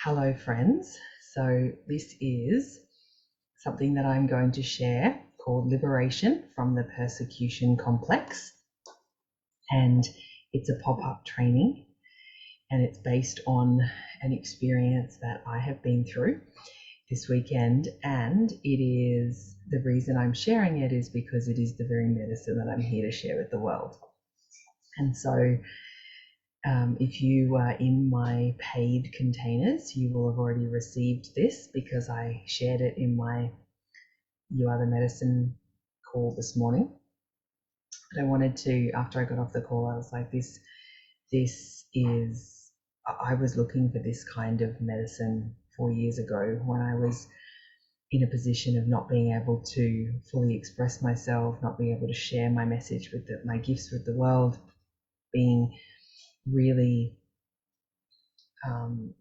Hello, friends. So, this is something that I'm going to share called Liberation from the Persecution Complex. And it's a pop up training, and it's based on an experience that I have been through this weekend. And the reason I'm sharing it is because it is the very medicine that I'm here to share with the world. And so, if you are in my paid containers, you will have already received this because I shared it in my You Are the Medicine call this morning. But I wanted to, after I got off the call, I was like, I was looking for this kind of medicine 4 years ago when I was in a position of not being able to fully express myself, not being able to share my message with my gifts with the world, being really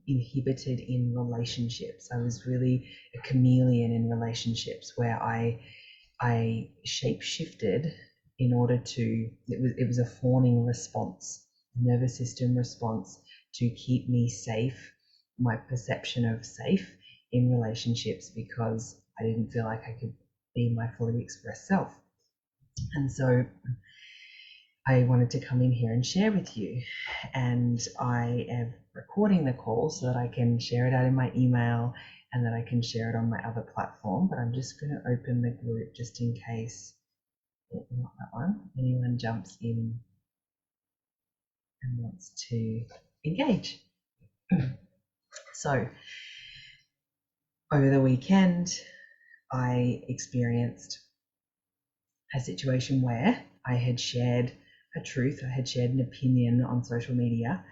inhibited in relationships. I was really a chameleon in relationships where I shape shifted in order to. It was a fawning response, nervous system response to keep me safe, my perception of safe in relationships, because I didn't feel like I could be my fully expressed self. And so I wanted to come in here and share with you. And I am recording the call so that I can share it out in my email and that I can share it on my other platform. But I'm just going to open the group just in case, not that one, anyone jumps in and wants to engage. So over the weekend, I experienced a situation where I had shared a truth, I had shared an opinion on social media,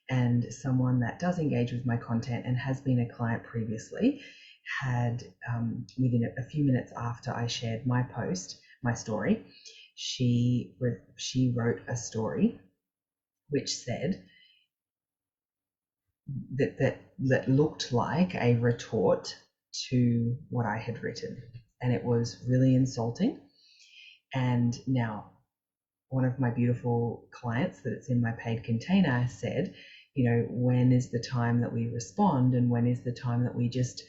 and someone that does engage with my content and has been a client previously had, within a few minutes after I shared my post, my story, she wrote a story which said that looked like a retort to what I had written, and it was really insulting. And now, one of my beautiful clients that's in my paid container said, when is the time that we respond, and when is the time that we just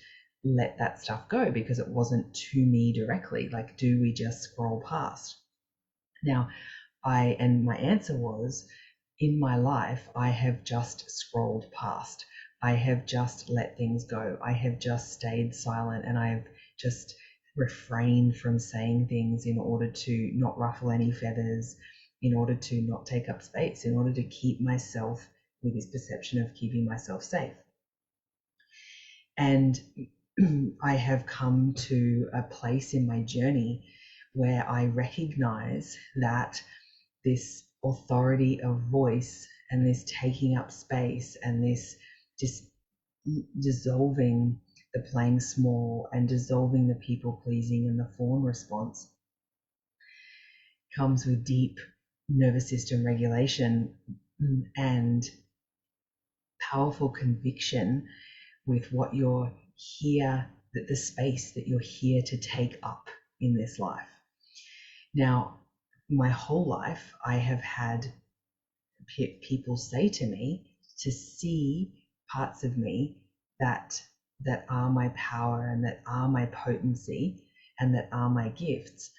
let that stuff go, because it wasn't to me directly. Like, do we just scroll past? Now, my answer was, in my life, I have just scrolled past. I have just let things go. I have just stayed silent, and I have just refrained from saying things in order to not ruffle any feathers, in order to not take up space, in order to keep myself with this perception of keeping myself safe. And I have come to a place in my journey where I recognize that this authority of voice and this taking up space and this just dissolving the playing small and dissolving the people pleasing and the fawn response comes with deep nervous system regulation and powerful conviction with what you're here, that the space that you're here to take up in this life. Now, my whole life, I have had people say to me to see parts of me that are my power and that are my potency and that are my gifts.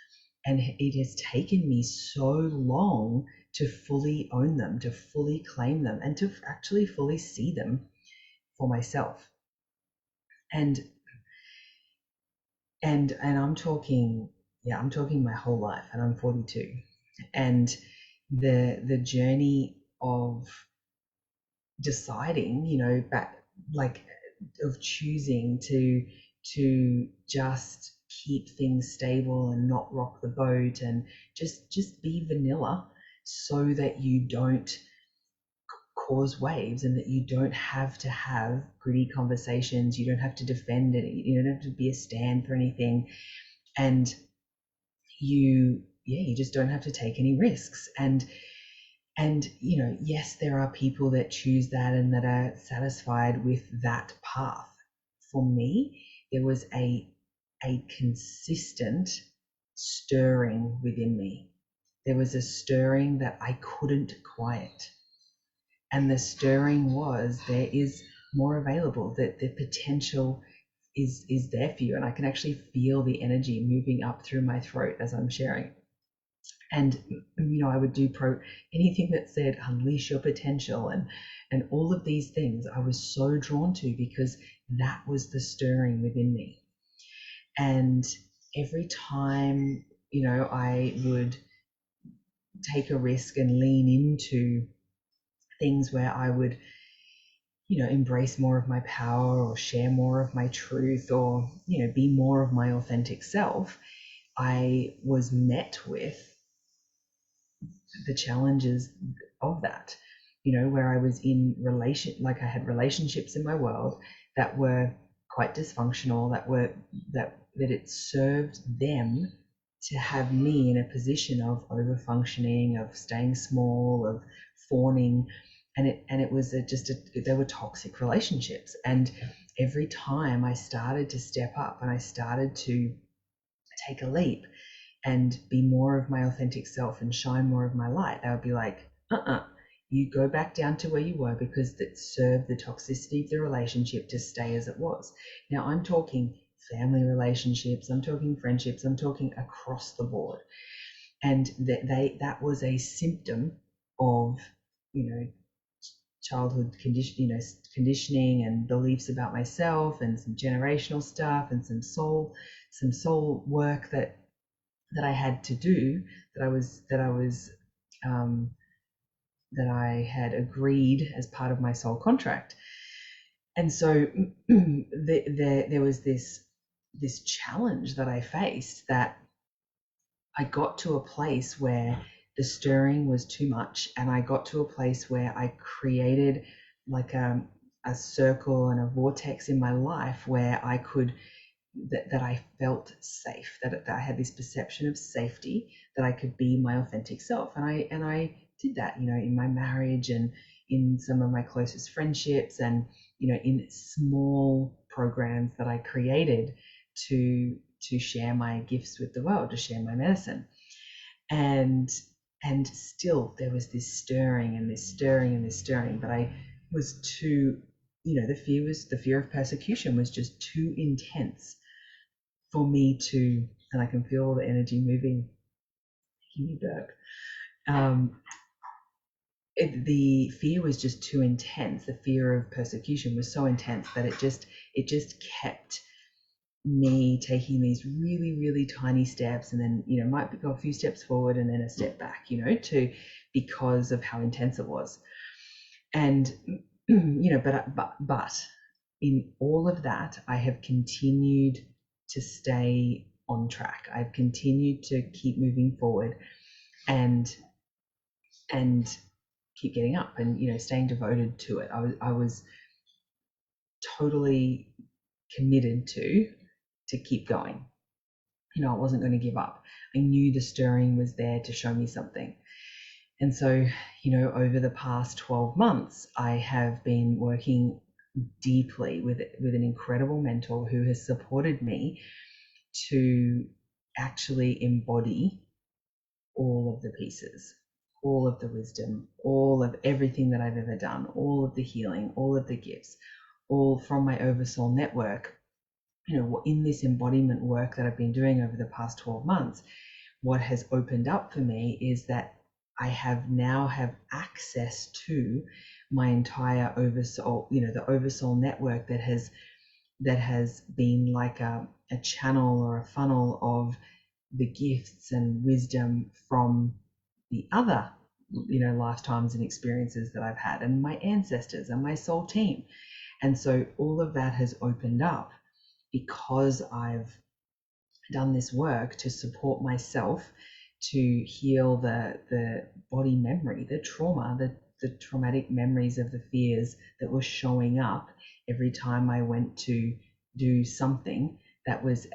And it has taken me so long to fully own them, to fully claim them, and to actually fully see them for myself. And I'm talking, I'm talking my whole life, and I'm 42. And the journey of deciding, of choosing to just keep things stable and not rock the boat and just be vanilla, so that you don't cause waves and that you don't have to have gritty conversations, you don't have to defend it, you don't have to be a stand for anything, and you just don't have to take any risks. And yes, there are people that choose that and that are satisfied with that path. For me, there was a consistent stirring within me. There was a stirring that I couldn't quiet. And the stirring was, there is more available, that the potential is there for you. And I can actually feel the energy moving up through my throat as I'm sharing. And I would do anything that said unleash your potential, and all of these things I was so drawn to, because that was the stirring within me. And every time I would take a risk and lean into things where I would embrace more of my power, or share more of my truth, or be more of my authentic self, I was met with the challenges of that, where I was in I had relationships in my world that were quite dysfunctional, that it served them to have me in a position of over functioning, of staying small, of fawning. And it was they were toxic relationships. And every time I started to step up and I started to take a leap and be more of my authentic self and shine more of my light, they would be like, you go back down to where you were, because that served the toxicity of the relationship to stay as it was. Now I'm talking family relationships, I'm talking friendships, I'm talking across the board. And that was a symptom of, childhood conditioning and beliefs about myself, and some generational stuff, and some soul work that I had to do, that I had agreed as part of my soul contract. And so there was this challenge that I faced, that I got to a place where the stirring was too much, and I got to a place where I created like a circle and a vortex in my life where I could that I felt safe, that I had this perception of safety, that I could be my authentic self. And I did that, in my marriage, and in some of my closest friendships, and in small programs that I created to share my gifts with the world, to share my medicine. And still there was this stirring and this stirring and this stirring, but I was too, the fear of persecution was just too intense for me to, and I can feel the energy moving, making me burp. The fear was just too intense. The fear of persecution was so intense that it just kept me taking these really, really tiny steps, and then might go a few steps forward and then a step back, because of how intense it was. And but in all of that, I have continued to stay on track. I've continued to keep moving forward, and keep getting up, and staying devoted to it. I was totally committed to keep going. I wasn't going to give up. I knew the stirring was there to show me something. And so, over the past 12 months, I have been working deeply with an incredible mentor who has supported me to actually embody all of the pieces, all of the wisdom, all of everything that I've ever done, all of the healing, all of the gifts, all from my Oversoul network. In this embodiment work that I've been doing over the past 12 months, what has opened up for me is that I now have access to my entire Oversoul, the Oversoul network that has been like a channel or a funnel of the gifts and wisdom from the other lifetimes and experiences that I've had, and my ancestors and my soul team. And so all of that has opened up because I've done this work to support myself, to heal the body memory, the trauma, the traumatic memories of the fears that were showing up every time I went to do something that was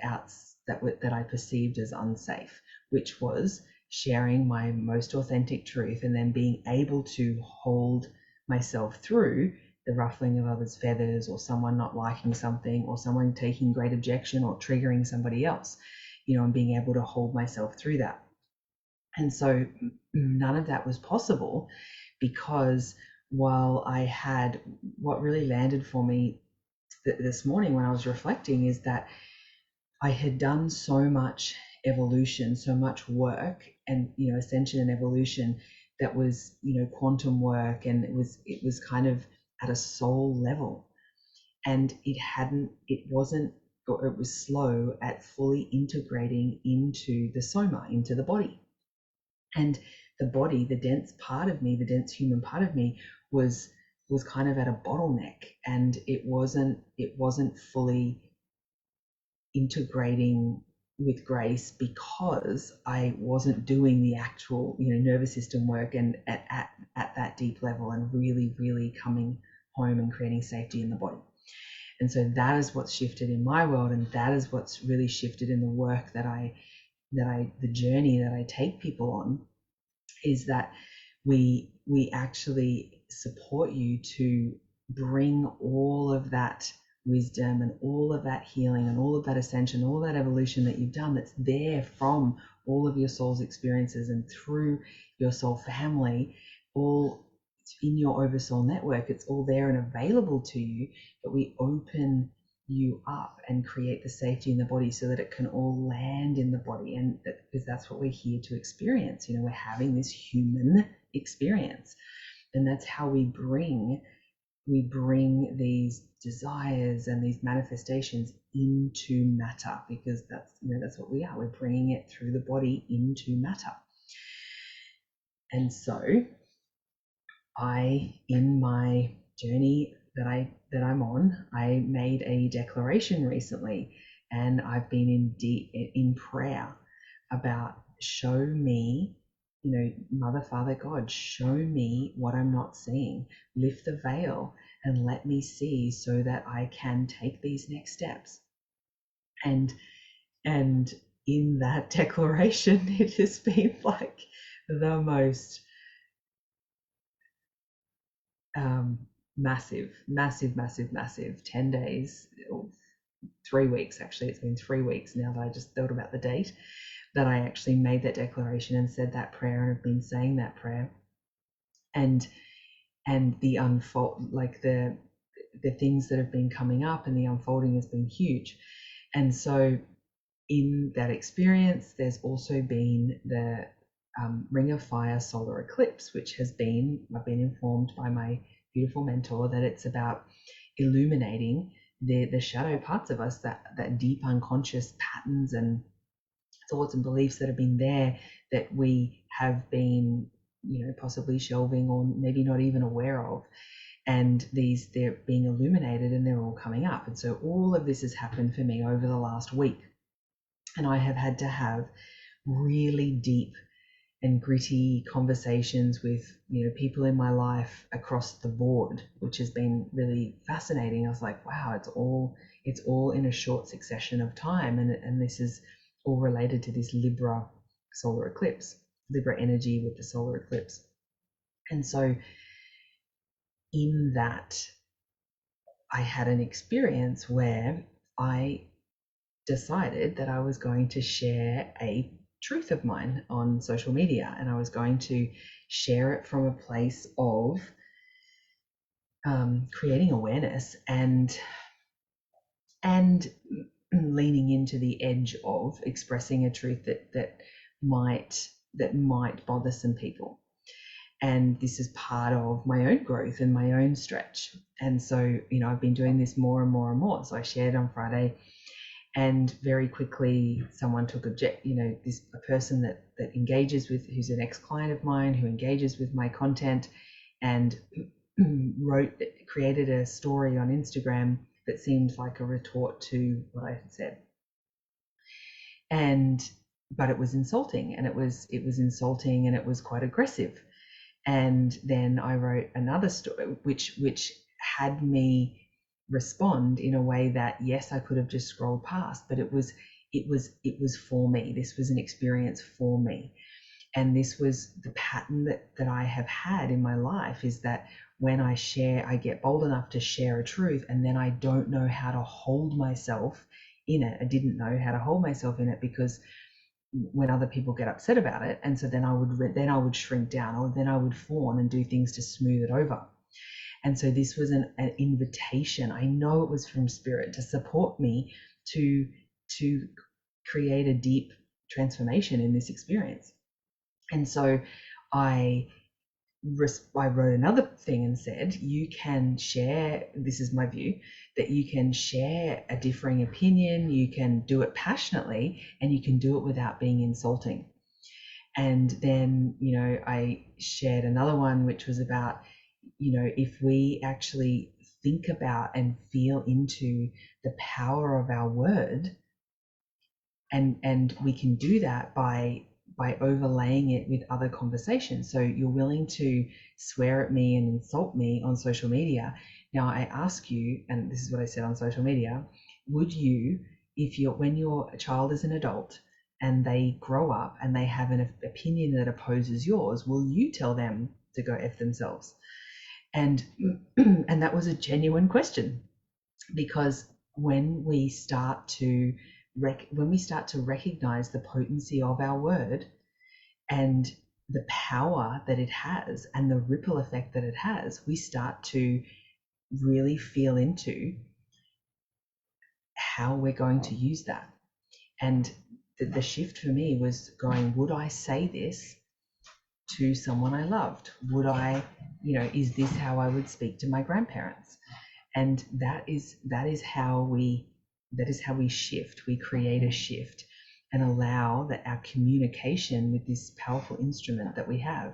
that I perceived as unsafe, which was sharing my most authentic truth, and then being able to hold myself through the ruffling of others' feathers, or someone not liking something, or someone taking great objection, or triggering somebody else, and being able to hold myself through that. And so none of that was possible, because while I had what really landed for me this morning when I was reflecting is that I had done so much evolution, so much work, and ascension and evolution that was quantum work, and it was kind of at a soul level, and it wasn't, or it was slow at fully integrating into the soma, into the body. And the body, the dense part of me, the dense human part of me, was kind of at a bottleneck, and it wasn't fully integrating with grace because I wasn't doing the actual nervous system work, and at that deep level, and really really coming home and creating safety in the body. And so that is what's shifted in my world, and that is what's really shifted in the work the journey that I take people on, is that we actually support you to bring all of that wisdom and all of that healing and all of that ascension, all of that evolution that you've done, that's there from all of your soul's experiences and through your soul family, all in your oversoul network. It's all there and available to you, but we open you up and create the safety in the body so that it can all land in the body, and because that's what we're here to experience. We're having this human experience, and that's how we bring these desires and these manifestations into matter, because that's what we are. We're bringing it through the body into matter. And so in my journey that I'm on, I made a declaration recently, and I've been in prayer about, show me, Mother, Father, God, show me what I'm not seeing. Lift the veil and let me see so that I can take these next steps. And in that declaration, it has been like the most massive 10 days, 3 weeks actually. It's been 3 weeks now that I just thought about the date that I actually made that declaration and said that prayer, and have been saying that prayer, and the unfold, like the things that have been coming up, and the unfolding has been huge. And so in that experience, there's also been the Ring of Fire solar eclipse, which I've been informed by my beautiful mentor that it's about illuminating the shadow parts of us, that deep unconscious patterns and thoughts and beliefs that have been there, that we have been possibly shelving, or maybe not even aware of, and they're being illuminated and they're all coming up. And so all of this has happened for me over the last week, and I have had to have really deep and gritty conversations with people in my life across the board, which has been really fascinating. I was like, wow, it's all in a short succession of time, and this is all related to this Libra solar eclipse, Libra energy with the solar eclipse. And so in that, I had an experience where I decided that I was going to share a truth of mine on social media, and I was going to share it from a place of creating awareness and leaning into the edge of expressing a truth that might bother some people. And this is part of my own growth and my own stretch. And so I've been doing this more and more and more. So I shared on Friday, and very quickly someone took a person that engages with, who's an ex-client of mine, who engages with my content, and created a story on Instagram that seemed like a retort to what I had said. But it was insulting, and it was insulting, and it was quite aggressive. And then I wrote another story which had me respond in a way that, yes, I could have just scrolled past, but it was for me. This was an experience for me. And this was the pattern that I have had in my life, is that when I share, I get bold enough to share a truth, and then I don't know how to hold myself in it. I didn't know how to hold myself in it, because when other people get upset about it, and so then I would shrink down, or then I would fawn and do things to smooth it over. And so this was an invitation. I know it was from Spirit to support me to create a deep transformation in this experience. And so I wrote another thing and said, you can share, this is my view, that you can share a differing opinion, you can do it passionately, and you can do it without being insulting. And then, I shared another one, which was about, if we actually think about and feel into the power of our word, and we can do that by overlaying it with other conversations. So you're willing to swear at me and insult me on social media. Now I ask you, and this is what I said on social media, would you, when your child is an adult and they grow up and they have an opinion that opposes yours, will you tell them to go F themselves? And and that was a genuine question, because when we start to recognize the potency of our word and the power that it has and the ripple effect that it has, we start to really feel into how we're going to use that. And the shift for me was going, would I say this to someone I loved? Would I, is this how I would speak to my grandparents? And that is how we shift. We create a shift and allow that our communication with this powerful instrument that we have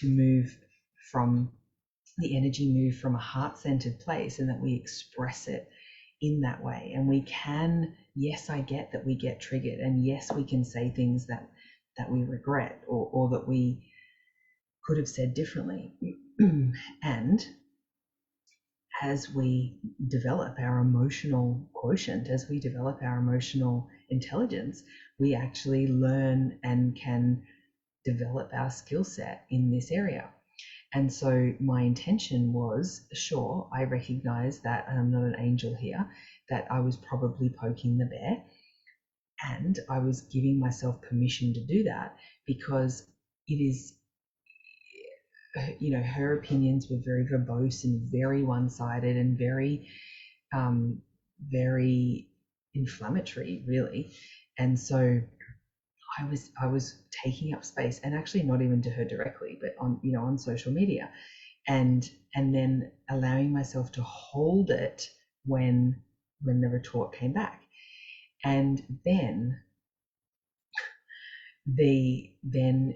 to move from the energy, move from a heart-centered place, and that we express it in that way. And we can, yes, I get that we get triggered, and yes, we can say things that we regret, or that we could have said differently. And as we develop our emotional quotient, as we develop our emotional intelligence, we actually learn and can develop our skill set in this area. And so my intention was, sure, I recognize that, and I'm not an angel here, that I was probably poking the bear, and I was giving myself permission to do that, because it is, her opinions were very verbose and very one-sided and very very inflammatory, really. And so I was taking up space, and actually not even to her directly, but on social media, and then allowing myself to hold it when the retort came back. And then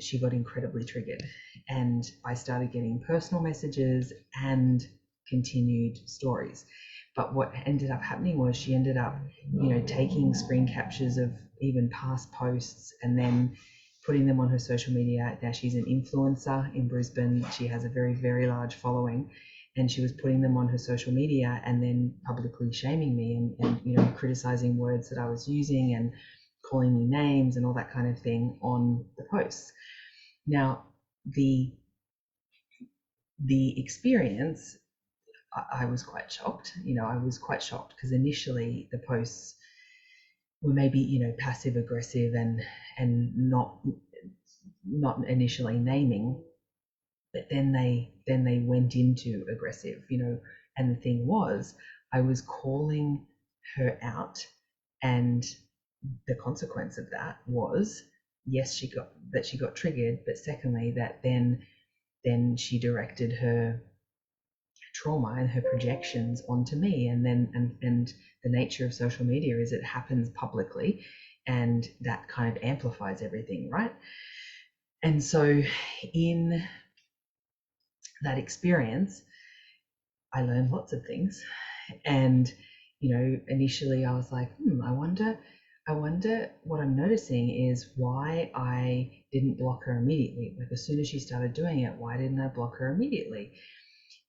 she got incredibly triggered, and I started getting personal messages and continued stories. But what ended up happening was she ended up, taking screen captures of even past posts and then putting them on her social media. Now she's an influencer in Brisbane. She has a very, very large following, and she was putting them on her social media and then publicly shaming me and criticizing words that I was using and calling me names and all that kind of thing on the posts. Now, the experience, I was quite shocked. I was quite shocked because initially the posts were maybe, passive aggressive and not initially naming, but then they went into aggressive, and the thing was, I was calling her out, and the consequence of that was, yes, she got triggered, but secondly, that then she directed her trauma and her projections onto me. And the nature of social media is it happens publicly, and that kind of amplifies everything, right? And so in that experience, I learned lots of things. And initially I was like, I wonder what I'm noticing is why I didn't block her immediately. Like, as soon as she started doing it, why didn't I block her immediately?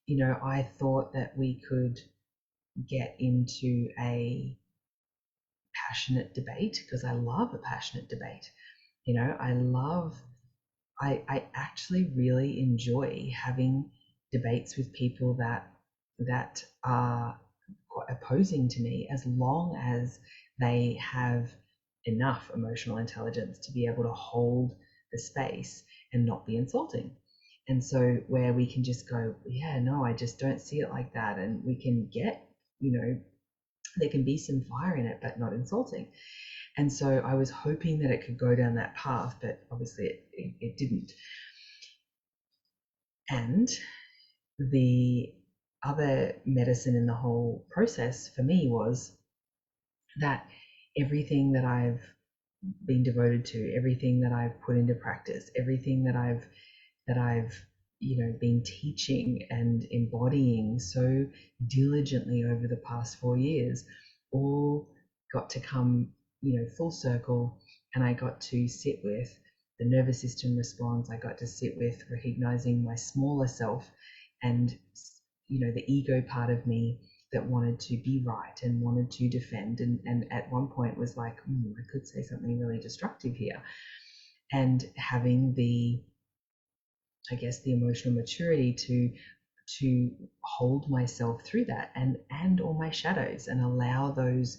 I thought that we could get into a passionate debate, because I love a passionate debate. I actually really enjoy having debates with people that are quite opposing to me, as long as they have enough emotional intelligence to be able to hold the space and not be insulting. And so where we can just go, yeah, no, I just don't see it like that. And we can get, there can be some fire in it, but not insulting. And so I was hoping that it could go down that path, but obviously it didn't. And the other medicine in the whole process for me was that everything that I've been devoted to, everything that I've put into practice, everything that I've been teaching and embodying so diligently over the past 4 years, all got to come, full circle, and I got to sit with the nervous system response. I got to sit with recognizing my smaller self and the ego part of me that wanted to be right and wanted to defend, and at one point was like, I could say something really destructive here. And having the emotional maturity to hold myself through that, and all my shadows, and allow those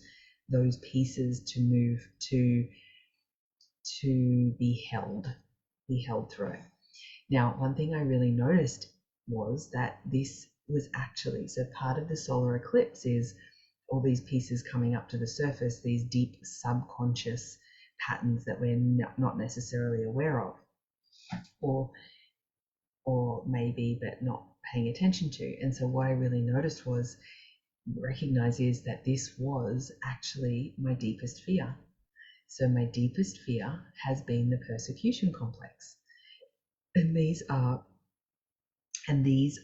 pieces to move, to be held through. Now, one thing I really noticed was that this was actually, so part of the solar eclipse is all these pieces coming up to the surface, these deep subconscious patterns that we're not necessarily aware of, or maybe but not paying attention to. And so what I really noticed was, recognize is that this was actually my deepest fear. So my deepest fear has been the persecution complex. And these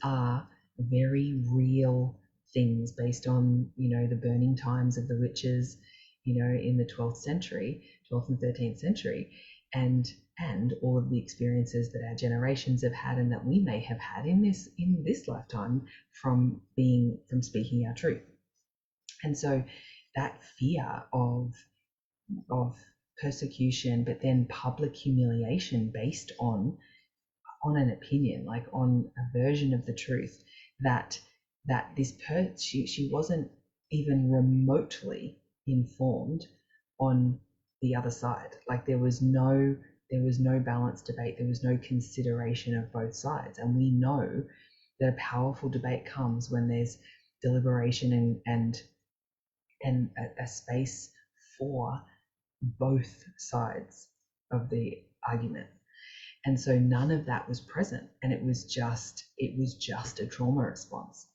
are very real things based on, the burning times of the witches, in the 12th and 13th century, and all of the experiences that our generations have had, and that we may have had in this lifetime from speaking our truth. And so that fear of persecution, but then public humiliation based on an opinion, like on a version of the truth, that she wasn't even remotely informed on the other side. Like there was no balanced debate, there was no consideration of both sides. And we know that a powerful debate comes when there's deliberation and a space for both sides of the argument. And so none of that was present, and it was just a trauma response.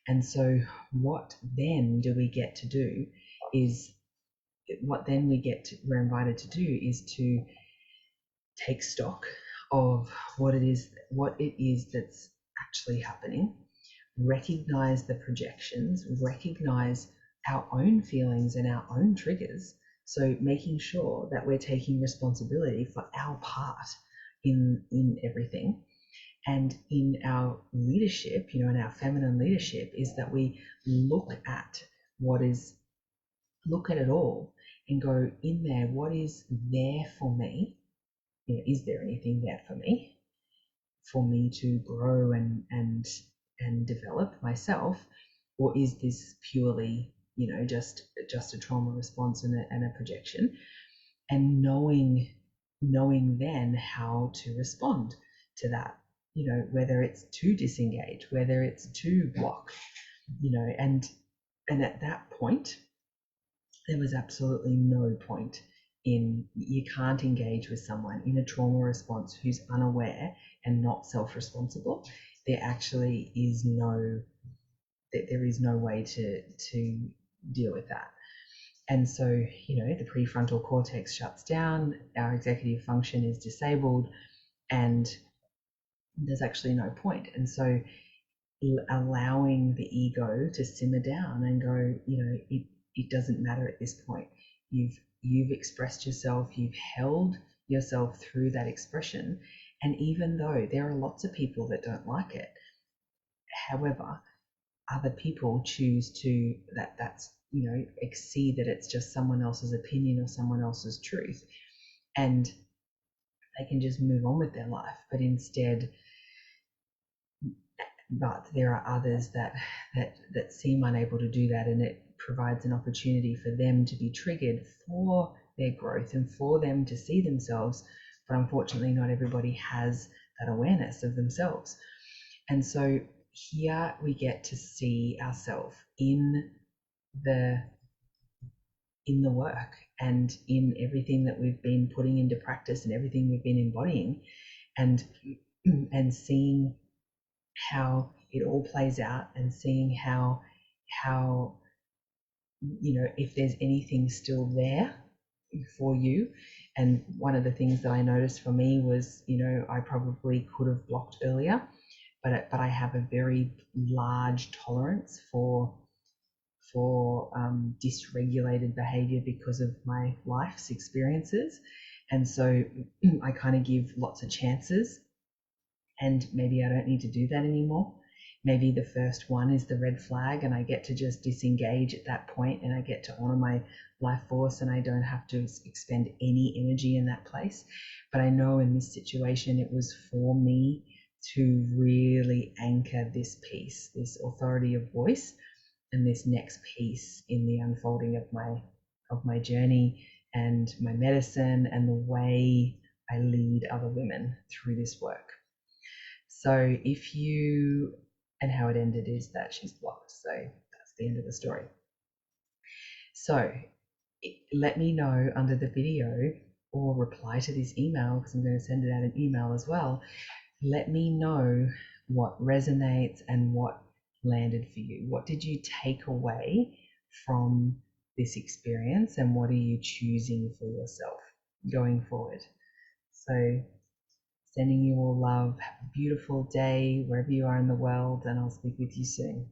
And so what then do we get to do is we're invited to do is to take stock of what it is that's actually happening, recognize the projections, recognize our own feelings and our own triggers. So making sure that we're taking responsibility for our part in everything. And in our leadership, in our feminine leadership, is that we look at it all and go in there, what is there for me? Is there anything there for me to grow and develop myself? Or is this purely, just a trauma response and a projection? And knowing then how to respond to that, whether it's to disengage, whether it's to block, and at that point, there was absolutely no point you can't engage with someone in a trauma response who's unaware and not self-responsible. There actually is there is no way to deal with that. And so, the prefrontal cortex shuts down, our executive function is disabled, and there's actually no point. And so allowing the ego to simmer down and go, it doesn't matter at this point. You've expressed yourself, you've held yourself through that expression. And even though there are lots of people that don't like it, however, other people choose to that's see that it's just someone else's opinion or someone else's truth, and they can just move on with their life. But there are others that seem unable to do that, and it provides an opportunity for them to be triggered for their growth and for them to see themselves. But unfortunately, not everybody has that awareness of themselves. And so here we get to see ourselves the in the work and in everything that we've been putting into practice and everything we've been embodying, and seeing how it all plays out, and seeing how if there's anything still there for you. And one of the things that I noticed for me was, I probably could have blocked earlier, but I have a very large tolerance for dysregulated behavior because of my life's experiences. And so I kind of give lots of chances, and maybe I don't need to do that anymore. Maybe the first one is the red flag, and I get to just disengage at that point, and I get to honor my life force, and I don't have to expend any energy in that place. But I know in this situation, it was for me to really anchor this piece, this authority of voice, and this next piece in the unfolding of my journey and my medicine and the way I lead other women through this work. So and how it ended is that she's blocked. So that's the end of the story. So let me know under the video, or reply to this email, because I'm going to send it out an email as well. Let me know what resonates and what landed for you. What did you take away from this experience, and what are you choosing for yourself going forward? So sending you all love. Have a beautiful day wherever you are in the world, and I'll speak with you soon.